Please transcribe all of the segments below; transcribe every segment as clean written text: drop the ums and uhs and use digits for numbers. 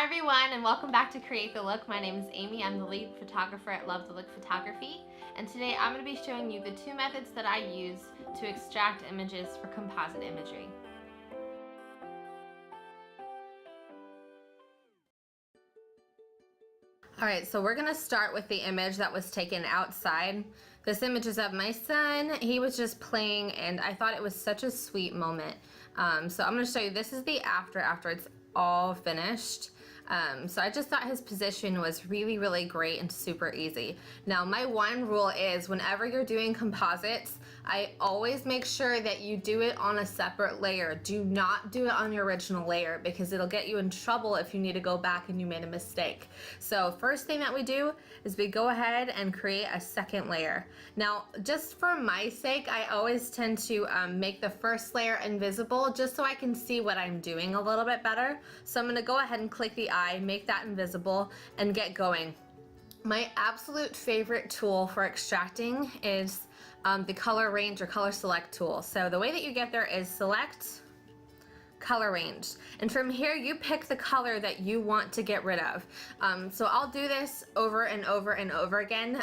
Hi everyone, and welcome back to Create the Look. My name is Amy. I'm the lead photographer at Love the Look Photography, and today I'm going to be showing you the two methods that I use to extract images for composite imagery. Alright, so we're going to start with the image that was taken outside. This image is of my son. He was just playing and I thought it was such a sweet moment. So I'm going to show you, this is the after it's all finished. So I just thought his position was really great and super easy. Now my one rule is whenever you're doing composites, I always make sure that you do it on a separate layer. Do not do it on your original layer because it'll get you in trouble if you need to go back and you made a mistake. So first thing that we do is we go ahead and create a second layer. Now just for my sake, I always tend to make the first layer invisible just so I can see what I'm doing a little bit better. So I'm going to go ahead and click the eye, make that invisible, and get going. My absolute favorite tool for extracting is the color range or color select tool. So the way that you get there is select, color range, and from here you pick the color that you want to get rid of. So I'll do this over and over again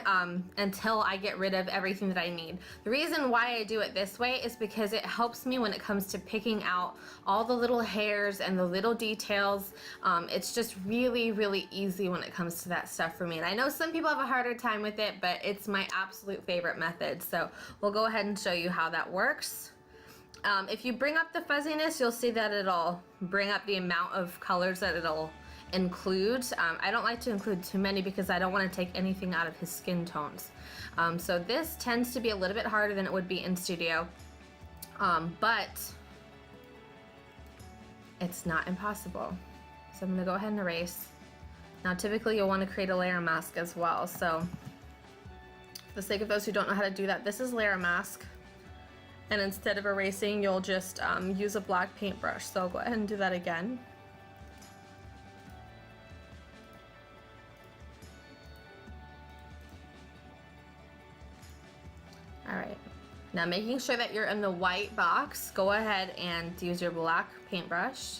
until I get rid of everything that I need. The reason why I do it this way is because it helps me when it comes to picking out all the little hairs and the little details. It's just really easy when it comes to that stuff for me, and I know some people have a harder time with it, but it's my absolute favorite method. So we'll go ahead and show you how that works. If you bring up the fuzziness, you'll see that it'll bring up the amount of colors that it'll include. I don't like to include too many because I don't want to take anything out of his skin tones. So this tends to be a little bit harder than it would be in studio, but it's not impossible. So I'm going to go ahead and erase. Now typically you'll want to create a layer mask as well. So for the sake of those who don't know how to do that, this is layer mask. And instead of erasing, you'll just use a black paintbrush. So go ahead and do that again. All right, now making sure that you're in the white box, go ahead and use your black paintbrush.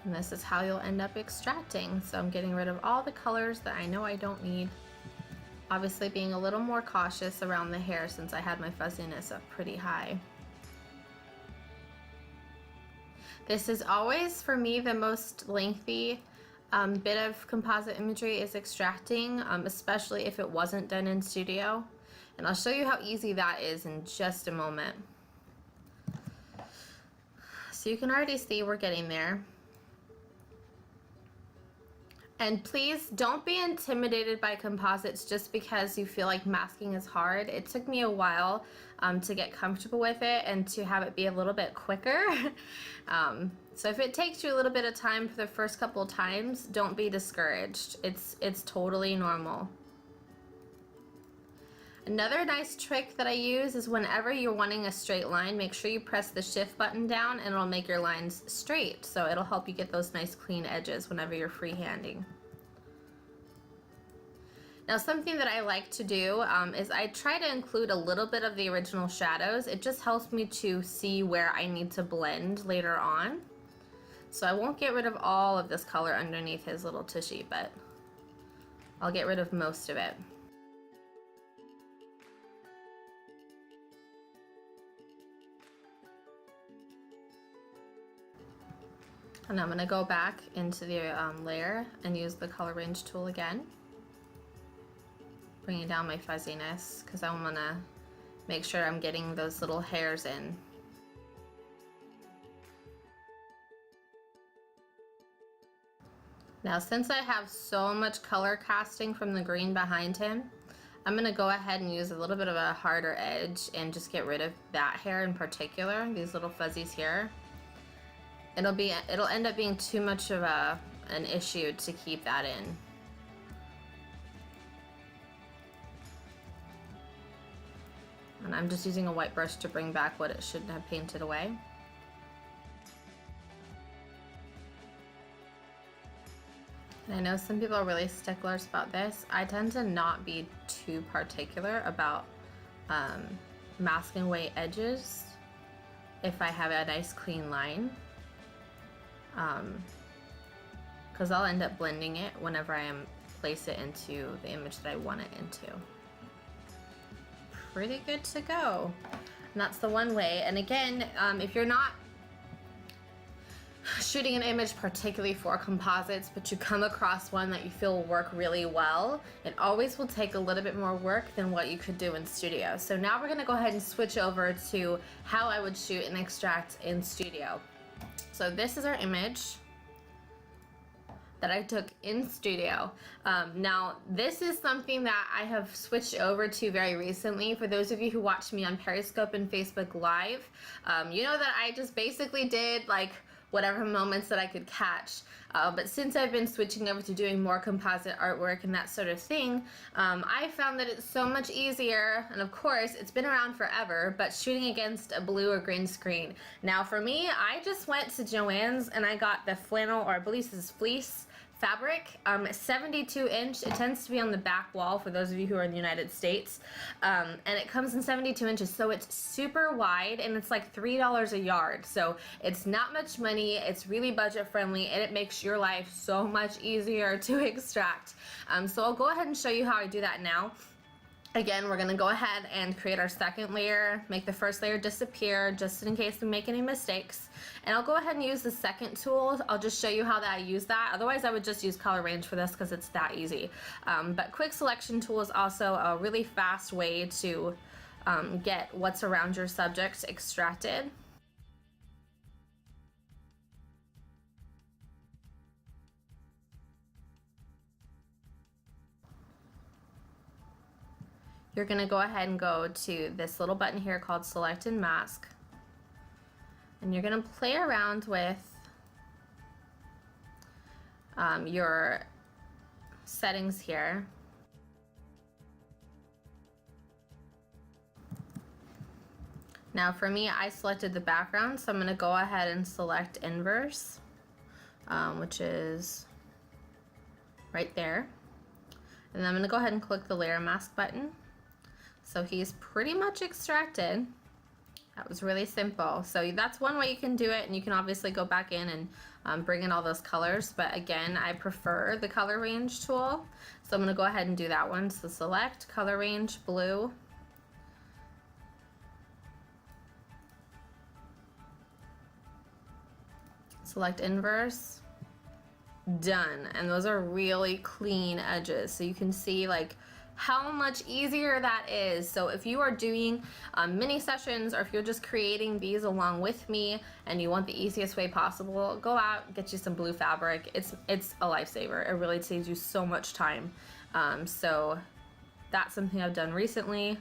And this is how you'll end up extracting. So I'm getting rid of all the colors that I know I don't need. Obviously being a little more cautious around the hair since I had my fuzziness up pretty high. This is always, for me, the most lengthy bit of composite imagery is extracting, especially if it wasn't done in studio. And I'll show you how easy that is in just a moment. So you can already see we're getting there. And please don't be intimidated by composites just because you feel like masking is hard. It took me a while to get comfortable with it and to have it be a little bit quicker. So if it takes you a little bit of time for the first couple of times, don't be discouraged. It's totally normal. Another nice trick that I use is whenever you're wanting a straight line, make sure you press the shift button down and it'll make your lines straight. So it'll help you get those nice clean edges whenever you're freehanding. Now something that I like to do is I try to include a little bit of the original shadows. It just helps me to see where I need to blend later on. So I won't get rid of all of this color underneath his little tushy, but I'll get rid of most of it. And I'm going to go back into the layer and use the color range tool again. Bringing down my fuzziness because I want to make sure I'm getting those little hairs in. Now since I have so much color casting from the green behind him, I'm going to go ahead and use a little bit of a harder edge and just get rid of that hair in particular, these little fuzzies here. It'll end up being too much of an issue to keep that in. And I'm just using a white brush to bring back what it should have painted away. And I know some people are really sticklers about this. I tend to not be too particular about masking away edges. if I have a nice clean line, because I'll end up blending it whenever I place it into the image that I want it into. Pretty good to go. And that's the one way. And again, if you're not shooting an image particularly for composites, but you come across one that you feel will work really well, it always will take a little bit more work than what you could do in studio. So now we're gonna go ahead and switch over to how I would shoot and extract in studio. So this is our image that I took in studio. Now, this is something that I have switched over to very recently. For those of you who watch me on Periscope and Facebook Live, you know that I just basically did like whatever moments that I could catch. But since I've been switching over to doing more composite artwork and that sort of thing, I found that it's so much easier, and of course, it's been around forever, but shooting against a blue or green screen. Now for me, I just went to Joann's and I got the flannel, or I believe this is fleece, fabric, 72 inch. It tends to be on the back wall for those of you who are in the United States, and it comes in 72 inches, so it's super wide, and it's like $3 a yard, so it's not much money, it's really budget friendly, and it makes your life so much easier to extract. So I'll go ahead and show you how I do that now. Again, we're gonna go ahead and create our second layer, make the first layer disappear just in case we make any mistakes. And I'll go ahead and use the second tool. I'll just show you how that I use that. Otherwise, I would just use color range for this because it's that easy. But quick selection tool is also a really fast way to get what's around your subject extracted. You're gonna go ahead and go to this little button here called Select and Mask. And you're gonna play around with your settings here. Now for me, I selected the background, so I'm gonna go ahead and select inverse, which is right there. And then I'm gonna go ahead and click the layer mask button. So he's pretty much extracted. That was really simple. So that's one way you can do it, and you can obviously go back in and bring in all those colors, but again, I prefer the color range tool. So I'm gonna go ahead and do that one. So select color range blue. Select inverse. Done. And those are really clean edges. So you can see like how much easier that is. So if you are doing mini sessions, or if you're just creating these along with me and you want the easiest way possible, go out, get you some blue fabric. It's a lifesaver. It really saves you so much time. So that's something I've done recently,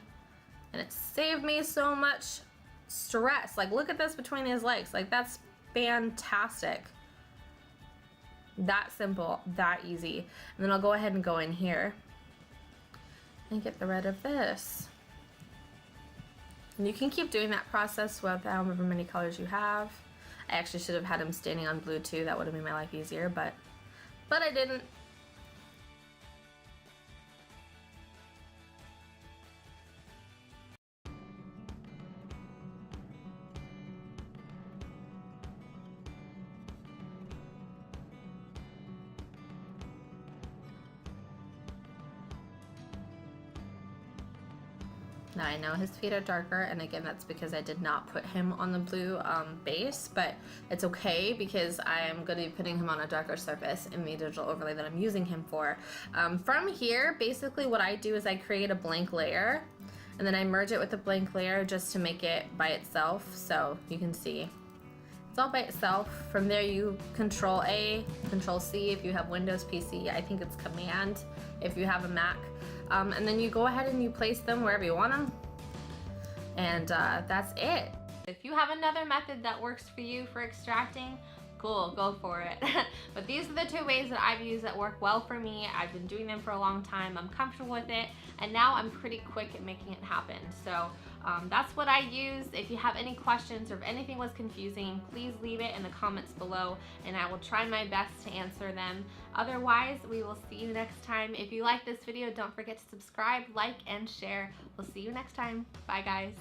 and it saved me so much stress. Like, look at this between his legs. Like, that's fantastic. That simple, that easy. And then I'll go ahead and go in here and get rid of this. And you can keep doing that process with however many colors you have. I actually should have had him standing on blue too. That would have made my life easier, but I didn't. Now I know his feet are darker, and again, that's because I did not put him on the blue base, but it's okay because I am going to be putting him on a darker surface in the digital overlay that I'm using him for. From here, basically what I do is I create a blank layer, and then I merge it with the blank layer just to make it by itself. So you can see it's all by itself. From there, you Control A, Control C if you have Windows PC. I think it's Command if you have a Mac. And then you go ahead and you place them wherever you want them. And that's it. If you have another method that works for you for extracting, cool, go for it. But these are the two ways that I've used that work well for me. I've been doing them for a long time. I'm comfortable with it, and now I'm pretty quick at making it happen. So that's what I use. If you have any questions or if anything was confusing, please leave it in the comments below, and I will try my best to answer them. Otherwise, we will see you next time. If you like this video, don't forget to subscribe, like, and share. We'll see you next time. Bye, guys.